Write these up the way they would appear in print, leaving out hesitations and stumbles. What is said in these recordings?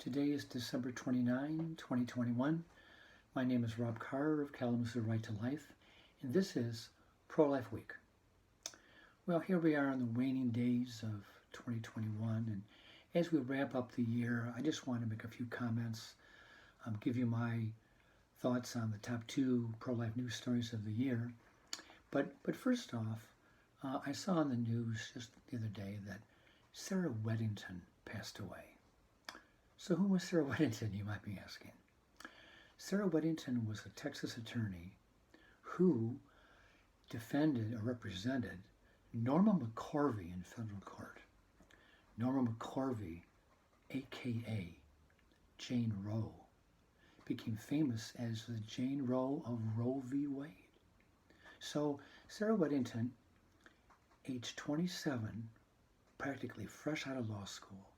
Today is December 29, 2021. My name is Rob Carr of Kalamazoo Right to Life, and this is Pro-Life Week. Well, here we are in the waning days of 2021, and as we wrap up the year, I just want to make a few comments, give you my thoughts on the top 2 pro-life news stories of the year. But first off, I saw on the news just the other day that Sarah Weddington passed away. So who was Sarah Weddington, you might be asking? Sarah Weddington was a Texas attorney who defended or represented Norma McCorvey in federal court. Norma McCorvey, aka Jane Roe, became famous as the Jane Roe of Roe v. Wade. So Sarah Weddington, age 27, practically fresh out of law school,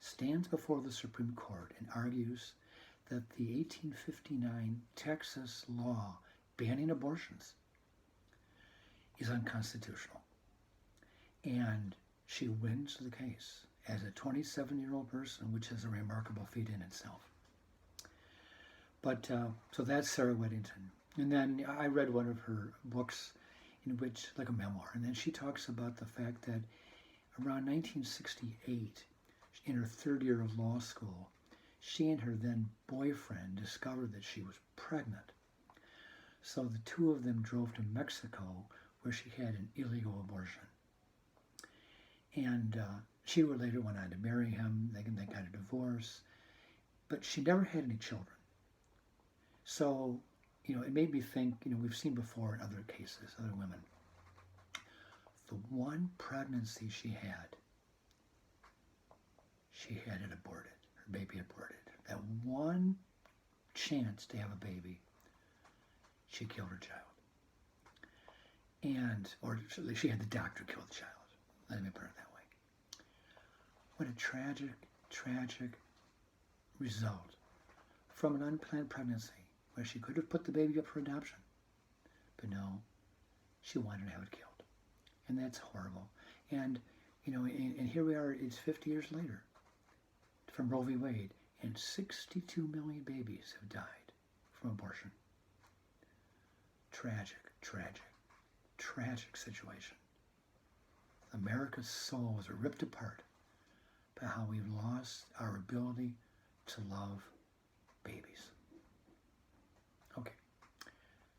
stands before the Supreme Court and argues that the 1859 Texas law banning abortions is unconstitutional. And she wins the case as a 27-year-old person, which is a remarkable feat in itself. But so that's Sarah Weddington. And then I read one of her books in which, like a memoir, and then she talks about the fact that around 1968, in her 3rd year of law school, she and her then boyfriend discovered that she was pregnant. So the two of them drove to Mexico, where she had an illegal abortion. And she later went on to marry him. They got a divorce, but she never had any children. So, it made me think, we've seen before in other cases, other women, the one pregnancy she had it aborted, her baby aborted. That one chance to have a baby, she killed her child. Or she had the doctor kill the child. Let me put it that way. What a tragic, tragic result from an unplanned pregnancy where she could have put the baby up for adoption. But no, she wanted to have it killed. And that's horrible. And, and here we are, it's 50 years later from Roe v. Wade, and 62 million babies have died from abortion. Tragic, tragic, tragic situation. America's souls are ripped apart by how we've lost our ability to love babies. Okay.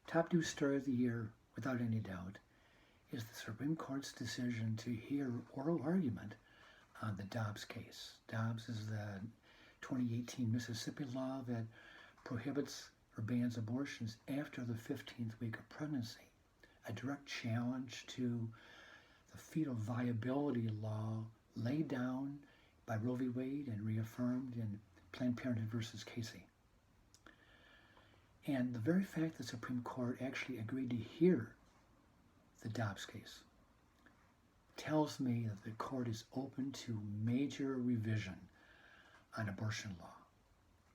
Top news story of the year, without any doubt, is the Supreme Court's decision to hear oral argument on the Dobbs case. Dobbs is the 2018 Mississippi law that prohibits or bans abortions after the 15th week of pregnancy, a direct challenge to the fetal viability law laid down by Roe v. Wade and reaffirmed in Planned Parenthood versus Casey. And the very fact the Supreme Court actually agreed to hear the Dobbs case tells me that the court is open to major revision on abortion law.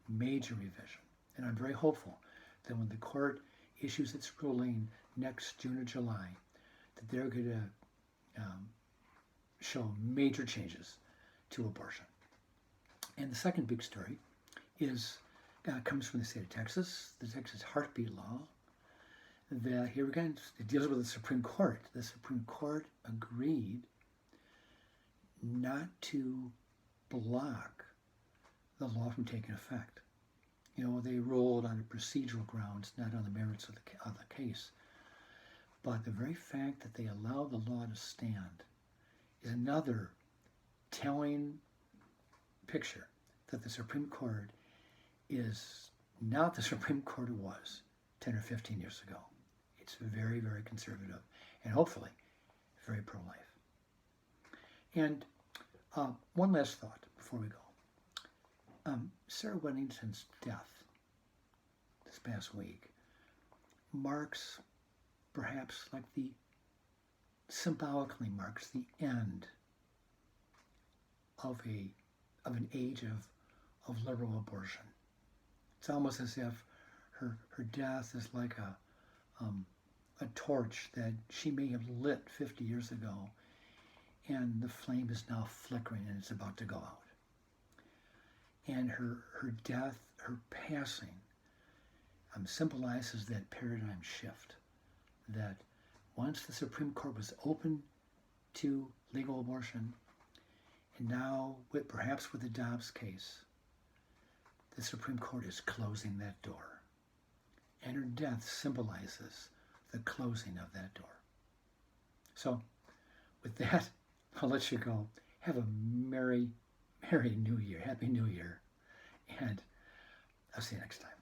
Major revision. And I'm very hopeful that when the court issues its ruling next June or July, that they're going to show major changes to abortion. And the second big story comes from the state of Texas, the Texas Heartbeat Law. Here again, it deals with the Supreme Court. The Supreme Court agreed not to block the law from taking effect. They ruled on the procedural grounds, not on the merits of the case. But the very fact that they allowed the law to stand is another telling picture that the Supreme Court is not the Supreme Court it was 10 or 15 years ago. It's very, very conservative and hopefully very pro-life. And one last thought before we go. Sarah Weddington's death this past week marks, perhaps symbolically marks the end of an age of liberal abortion. It's almost as if her death is like a torch that she may have lit 50 years ago, and the flame is now flickering and it's about to go out. And her death, her passing, symbolizes that paradigm shift. That once the Supreme Court was open to legal abortion, and now, perhaps with the Dobbs case, the Supreme Court is closing that door. And her death symbolizes the closing of that door. So, with that, I'll let you go. Have a merry, merry New Year. Happy New Year. And I'll see you next time.